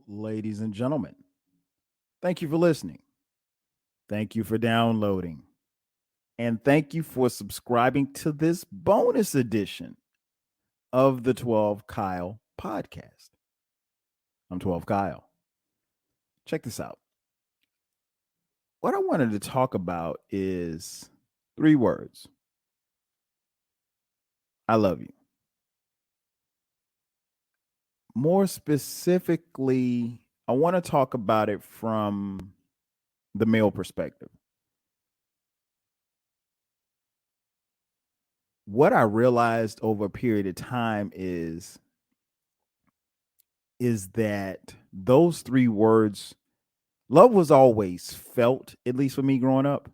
ladies and gentlemen. Thank you for listening. Thank you for downloading. And thank you for subscribing to this bonus edition of the 12 Kyle podcast. I'm 12 Kyle. Check this out. What I wanted to talk about is three words: I love you. More specifically, I want to talk about it from the male perspective. What I realized over a period of time is that those three words, love was always felt, at least for me growing up.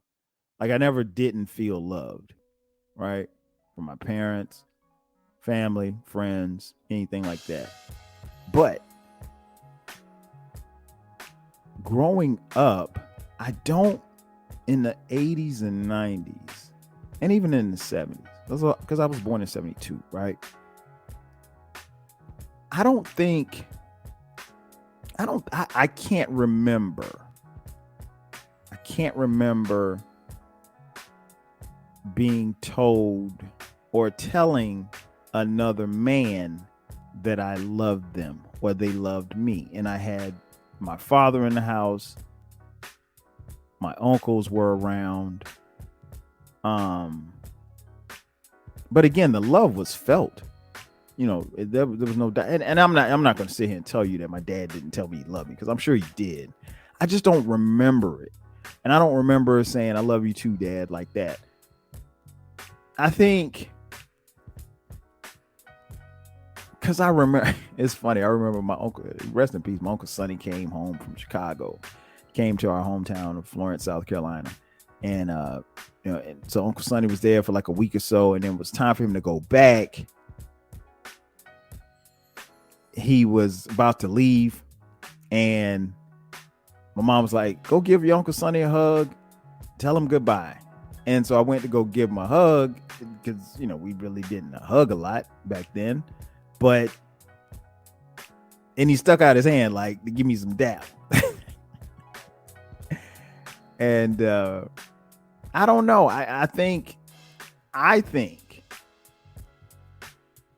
Like I never didn't feel loved, right? From my parents, family, friends, anything like that. But growing up, I don't, in the 80s and 90s, and even in the 70s, because I was born in 72, right? I can't remember. I can't remember being told or telling another man that I loved them or they loved me. And I had my father in the house, my uncles were around. But again, the love was felt. There was no doubt. And I'm not going to sit here and tell you that my dad didn't tell me he loved me, because I'm sure he did. I just don't remember it. And I don't remember saying, I love you too, Dad, like that. I think because I remember, it's funny. I remember my uncle, rest in peace, my Uncle Sonny came home from Chicago, came to our hometown of Florence, South Carolina. And, and so Uncle Sonny was there for like a week or so, and then it was time for him to go back. He was about to leave, and my mom was like, go give your Uncle Sonny a hug, tell him goodbye. And so I went to go give him a hug, because, we really didn't hug a lot back then. And he stuck out his hand like to give me some dap. And I don't know. I think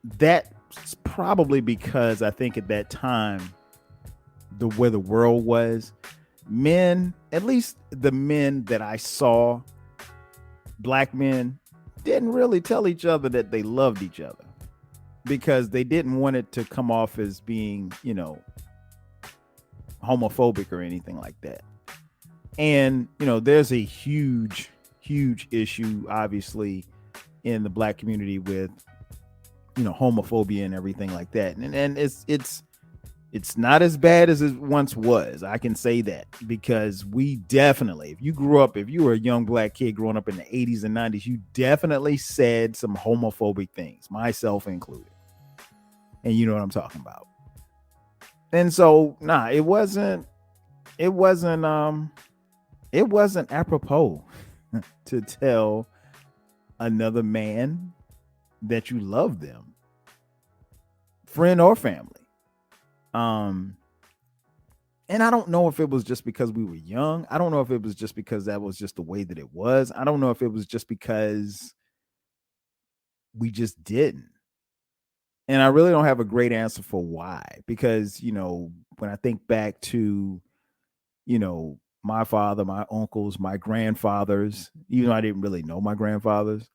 that's probably because I think at that time, where the world was, men, at least the men that I saw, black men, didn't really tell each other that they loved each other, because they didn't want it to come off as being, homophobic or anything like that. And, there's a huge, huge issue, obviously, in the black community with, homophobia and everything like that. And it's not as bad as it once was. I can say that, because we definitely, if you were a young black kid growing up in the 80s and 90s, you definitely said some homophobic things, myself included. And you know what I'm talking about. And so, it wasn't apropos to tell another man that you love them, friend or family. And I don't know if it was just because we were young. I don't know if it was just because that was just the way that it was. I don't know if it was just because we just didn't. And I really don't have a great answer for why, because, when I think back to, my father, my uncles, my grandfathers, even though I didn't really know my grandfathers,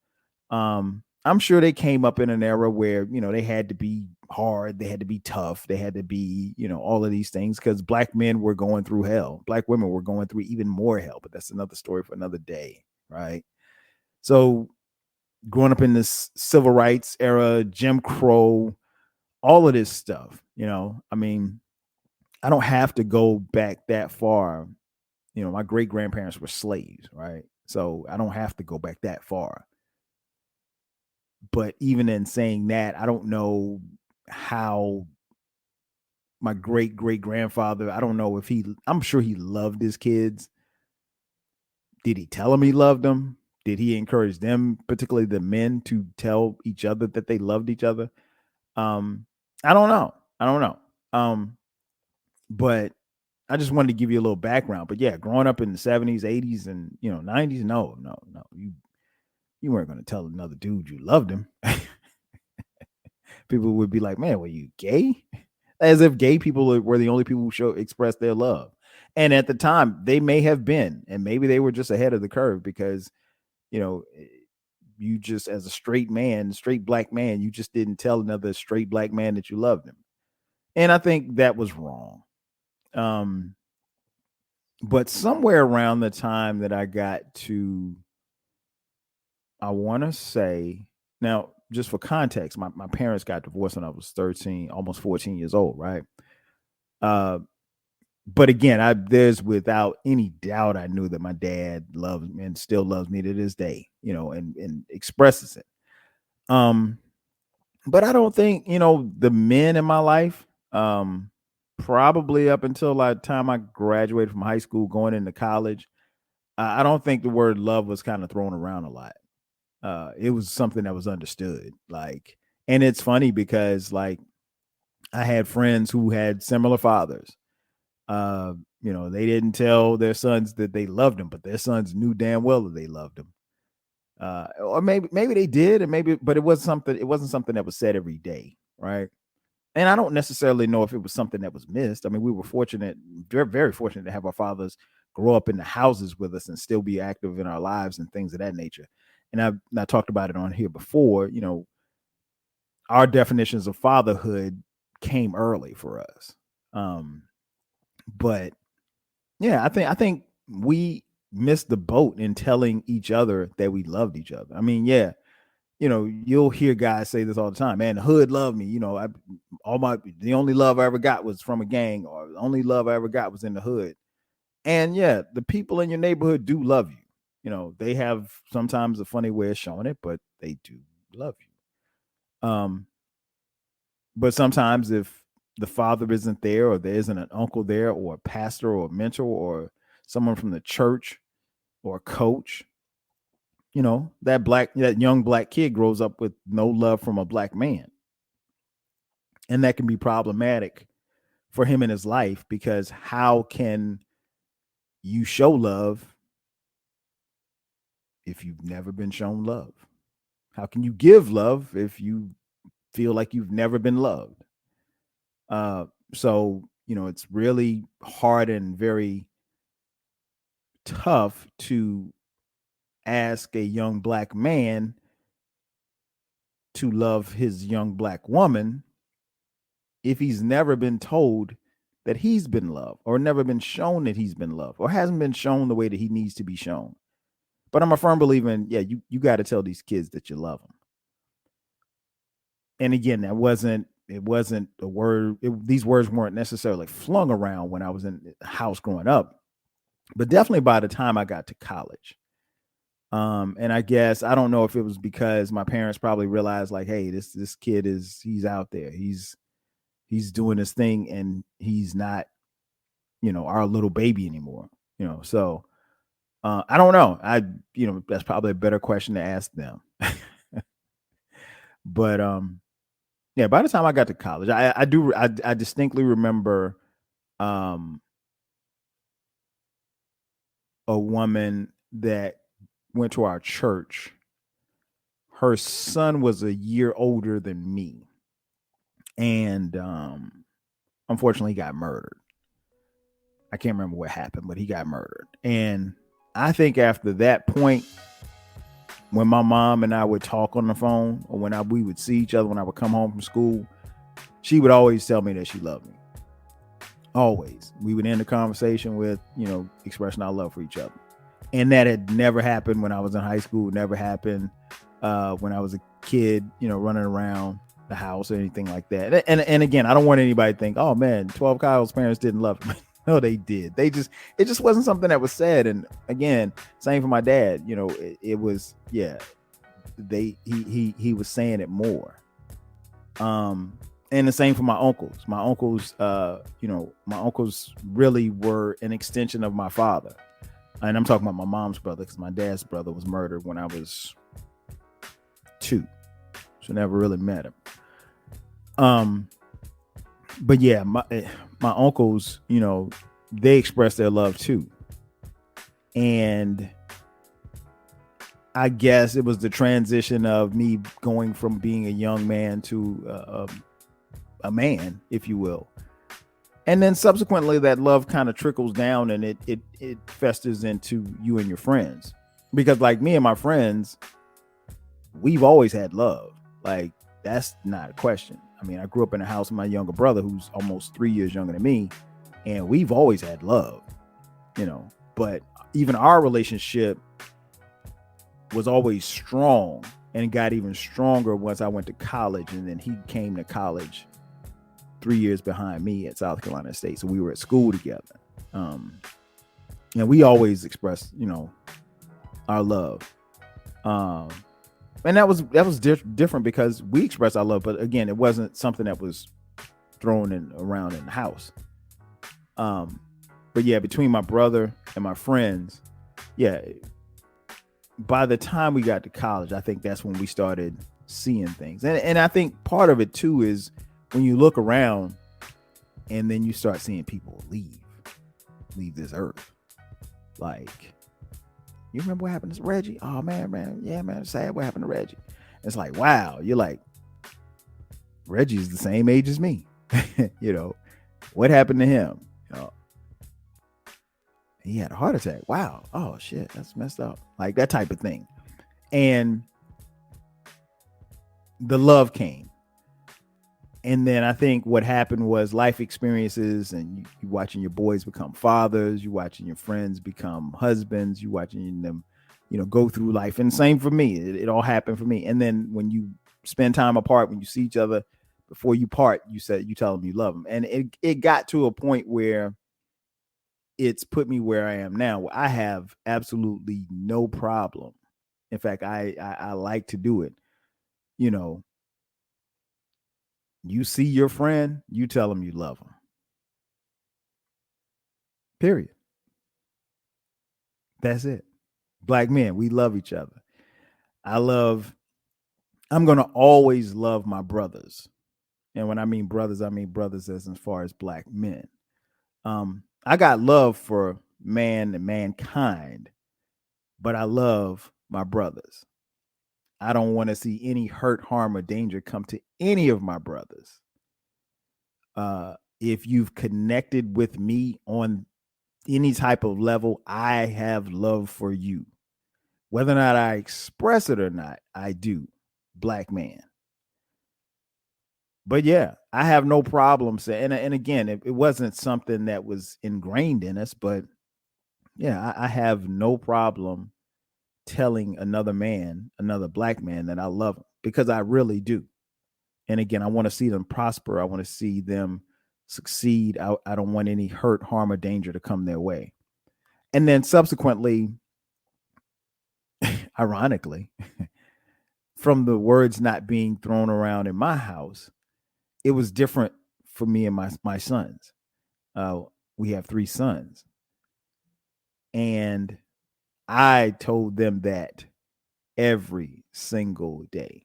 I'm sure they came up in an era where, they had to be hard, they had to be tough, they had to be, all of these things, because black men were going through hell. Black women were going through even more hell, but that's another story for another day, right? So growing up in this civil rights era, Jim Crow, all of this stuff, I mean, I don't have to go back that far. My great grandparents were slaves, right? So I don't have to go back that far. But even in saying that, I don't know how my great great grandfather, I don't know if I'm sure he loved his kids. Did he tell them he loved them? Did he encourage them, particularly the men, to tell each other that they loved each other? I don't know. Um, But I just wanted to give you a little background. But yeah, growing up in the 70s, 80s, and 90s, no. You weren't going to tell another dude you loved him. People would be like, "Man, were you gay?" As if gay people were the only people who express their love. And at the time, they may have been, and maybe they were just ahead of the curve because you know you just, as a straight black man, you just didn't tell another straight black man that you loved him. And I think that was wrong. Um, but somewhere around the time that I got to, I want to say, now, just for context, my parents got divorced when I was 13, almost 14 years old, right? Uh, but again, there's without any doubt, I knew that my dad loves me and still loves me to this day, and expresses it. Um, but I don't think, the men in my life, probably up until the time I graduated from high school, going into college, I don't think the word love was kind of thrown around a lot. It was something that was understood. Like, and it's funny because like I had friends who had similar fathers. They didn't tell their sons that they loved them, but their sons knew damn well that they loved them. Or maybe they did, and but it wasn't something that was said every day, right? And I don't necessarily know if it was something that was missed. I mean, we were fortunate, very, very fortunate to have our fathers grow up in the houses with us and still be active in our lives and things of that nature. And I talked about it on here before. Our definitions of fatherhood came early for us. But yeah, I think we missed the boat in telling each other that we loved each other. I mean, yeah, you'll hear guys say this all the time. Man, the hood loved me. The only love I ever got was from a gang, or the only love I ever got was in the hood. And yeah, the people in your neighborhood do love you. They have sometimes a funny way of showing it, but they do love you. But sometimes if the father isn't there, or there isn't an uncle there, or a pastor, or a mentor, or someone from the church, or a coach, that young black kid grows up with no love from a black man. And that can be problematic for him in his life, because how can you show love if you've never been shown love? How can you give love if you feel like you've never been loved? So, it's really hard and very tough to ask a young black man to love his young black woman if he's never been told that he's been loved, or never been shown that he's been loved, or hasn't been shown the way that he needs to be shown. But I'm a firm believer in, yeah, you got to tell these kids that you love them. And again, it wasn't a word. These words weren't necessarily flung around when I was in the house growing up, but definitely by the time I got to college. And I guess, I don't know if it was because my parents probably realized, like, hey, this kid he's out there. He's doing his thing, and he's not, our little baby anymore. So I don't know. That's probably a better question to ask them. But yeah, by the time I got to college, I distinctly remember a woman that went to our church. Her son was a year older than me, and unfortunately, he got murdered. I can't remember what happened, but he got murdered. And I think after that point, when my mom and I would talk on the phone, or when we would see each other when I would come home from school, she would always tell me that she loved me. Always. We would end the conversation with, expressing our love for each other. And that had never happened when I was in high school, never happened when I was a kid, running around the house or anything like that. And again, I don't want anybody to think, oh man, 12 Kyle's parents didn't love him. No, they did. It just wasn't something that was said. And again, same for my dad. It was, yeah, he was saying it more. And the same for my uncles. My uncles, my uncles really were an extension of my father. And I'm talking about my mom's brother, because my dad's brother was murdered when I was 2. So never really met him. But yeah, my uncles, they express their love too. And I guess it was the transition of me going from being a young man to a man, if you will. And then subsequently that love kind of trickles down and it festers into you and your friends. Because like me and my friends, we've always had love. Like, that's not a question. I mean, I grew up in a house with my younger brother who's almost 3 years younger than me, and we've always had love, but even our relationship was always strong and got even stronger once I went to college. And then he came to college 3 years behind me at South Carolina State. So we were at school together. And we always expressed, our love. And that was different because we expressed our love, but again, it wasn't something that was thrown around in the house. But yeah, between my brother and my friends, yeah, by the time we got to college, I think that's when we started seeing things. And I think part of it too is when you look around and then you start seeing people leave this earth. Like, you remember what happened to Reggie? Oh man, yeah, man, sad what happened to Reggie. It's like, wow, you're like, Reggie's the same age as me. What happened to him? He had a heart attack. Wow. Oh shit, that's messed up. Like that type of thing. And the love came. And then I think what happened was life experiences, and you watching your boys become fathers, you watching your friends become husbands, you watching them, go through life. And same for me. It all happened for me. And then when you spend time apart, when you see each other, before you part, you tell them you love them. And it got to a point where it's put me where I am now. I have absolutely no problem. In fact, I like to do it. You see your friend, you tell them you love them. Period. That's it. Black men, we love each other. I'm going to always love my brothers. And when I mean brothers as far as black men. I got love for man and mankind, but I love my brothers. I don't want to see any hurt, harm, or danger come to any of my brothers. If you've connected with me on any type of level, I have love for you. Whether or not I express it or not, I do. Black man. But yeah, I have no problem saying, and again, it wasn't something that was ingrained in us, but yeah, I have no problem telling another black man, that I love him, because I really do. And again, I want to see them prosper. I want to see them succeed. I don't want any hurt, harm, or danger to come their way. And then subsequently, ironically, from the words not being thrown around in my house, it was different for me and my sons. We have 3 sons. And I told them that every single day.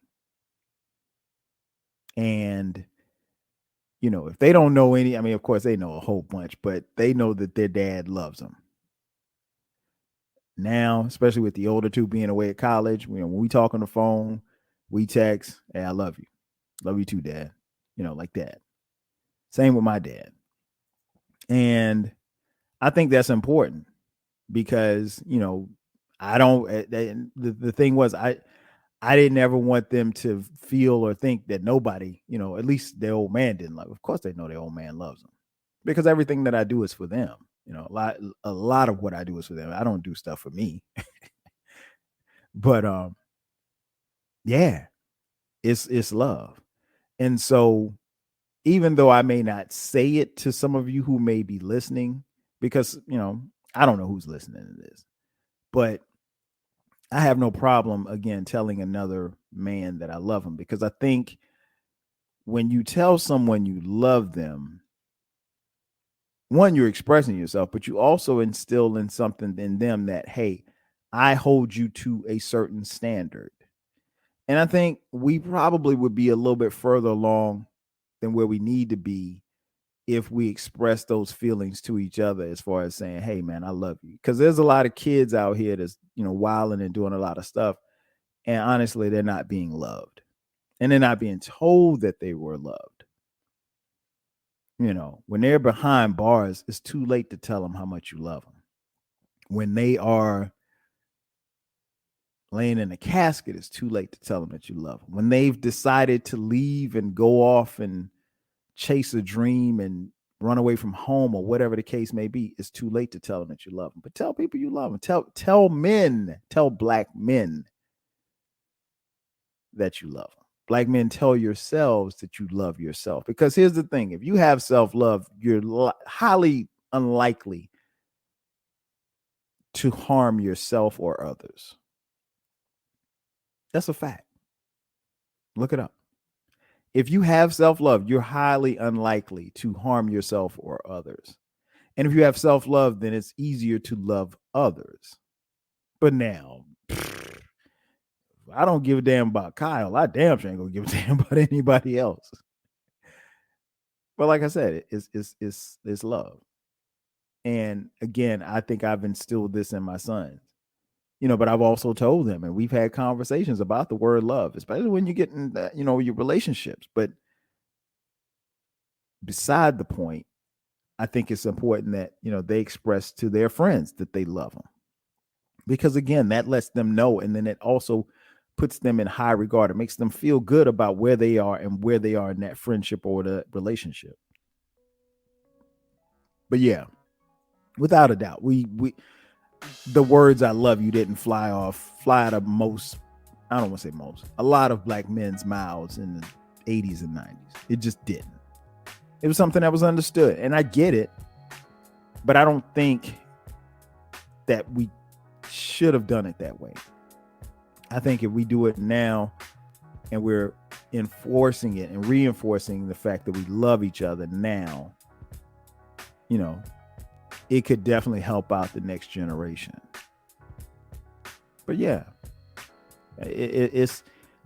And, if they don't know any, I mean, of course they know a whole bunch, but they know that their dad loves them. Now, especially with the older 2 being away at college, when we talk on the phone, we text, hey, I love you. Love you too, Dad. Like that. Same with my dad. And I think that's important because, I don't, the thing was, I didn't ever want them to feel or think that nobody, at least their old man didn't love. Of course they know their old man loves them, because everything that I do is for them. A lot of what I do is for them. I don't do stuff for me. But yeah, it's love. And so even though I may not say it to some of you who may be listening, because, I don't know who's listening to this, but I have no problem, again, telling another man that I love him, because I think when you tell someone you love them, one, you're expressing yourself, but you also instill in something in them that, hey, I hold you to a certain standard. And I think we probably would be a little bit further along than where we need to be if we express those feelings to each other, as far as saying, hey man, I love you. Because there's a lot of kids out here that's, wilding and doing a lot of stuff. And honestly, they're not being loved. And they're not being told that they were loved. When they're behind bars, it's too late to tell them how much you love them. When they are laying in a casket, it's too late to tell them that you love them. When they've decided to leave and go off and chase a dream and run away from home or whatever the case may be, it's too late to tell them that you love them. But tell people you love them. Tell black men that you love them. Black men, tell yourselves that you love yourself. Because here's the thing. If you have self-love, you're highly unlikely to harm yourself or others. That's a fact. Look it up. If you have self-love, you're highly unlikely to harm yourself or others. And if you have self-love, then it's easier to love others. But now, I don't give a damn about Kyle. I damn sure ain't gonna give a damn about anybody else. But like I said, it's love. And again, I think I've instilled this in my sons. But I've also told them, and we've had conversations about the word love, especially when you get in, your relationships. But beside the point, I think it's important that, they express to their friends that they love them. Because again, that lets them know. And then it also puts them in high regard. It makes them feel good about where they are and where they are in that friendship or the relationship. But yeah, without a doubt, the words "I love you" didn't fly out of most, I don't want to say most, a lot of black men's mouths in the 80s and 90s. It just didn't. It was something that was understood. And I get it, but I don't think that we should have done it that way. I think if we do it now and we're enforcing it and reinforcing the fact that we love each other now, it could definitely help out the next generation. But yeah,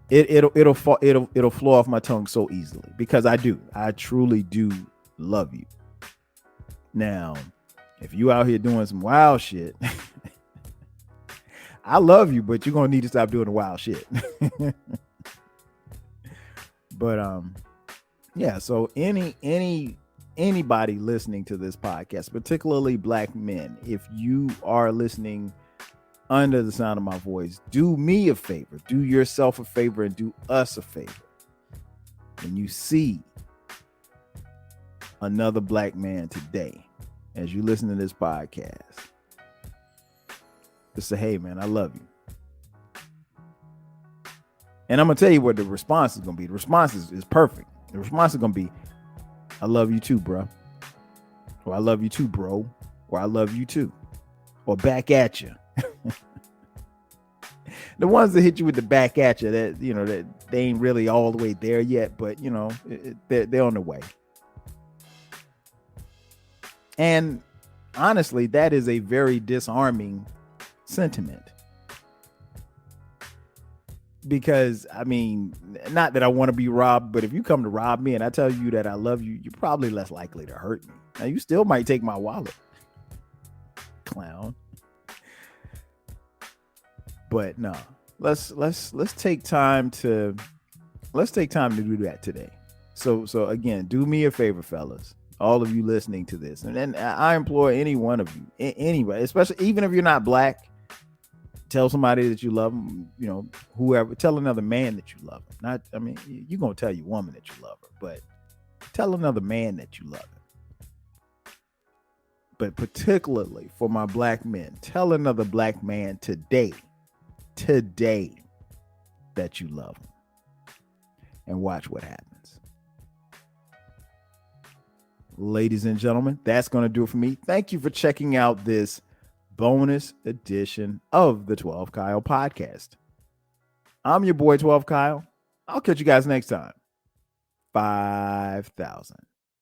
it'll flow off my tongue so easily because I truly do love you. Now, if you out here doing some wild shit, I love you, but you're gonna need to stop doing the wild shit. But yeah. So anybody listening to this podcast, particularly black men, if you are listening under the sound of my voice, do me a favor, do yourself a favor, and do us a favor. When you see another black man today, as you listen to this podcast, just say, hey man, I love you. And I'm gonna tell you what the response is gonna be. The response is perfect. The response is gonna be, I love you too, bro. Or I love you too, bro. Or I love you too. Or back at you. The ones that hit you with the back at you, that that they ain't really all the way there yet, but they're on the way. And honestly, that is a very disarming sentiment. Because not that I want to be robbed, but if you come to rob me and I tell you that I love you, you're probably less likely to hurt me. Now you still might take my wallet, clown. But no, let's take time to do that today. So again, do me a favor, fellas, all of you listening to this, and then I implore any one of you, anybody, especially even if you're not black. Tell somebody that you love them, whoever. Tell another man that you love them. You're going to tell your woman that you love her, but tell another man that you love him. But particularly for my black men, tell another black man today that you love him. And watch what happens. Ladies and gentlemen, that's going to do it for me. Thank you for checking out this bonus edition of the 12 Kyle podcast. I'm your boy 12 Kyle. I'll catch you guys next time. 5,000.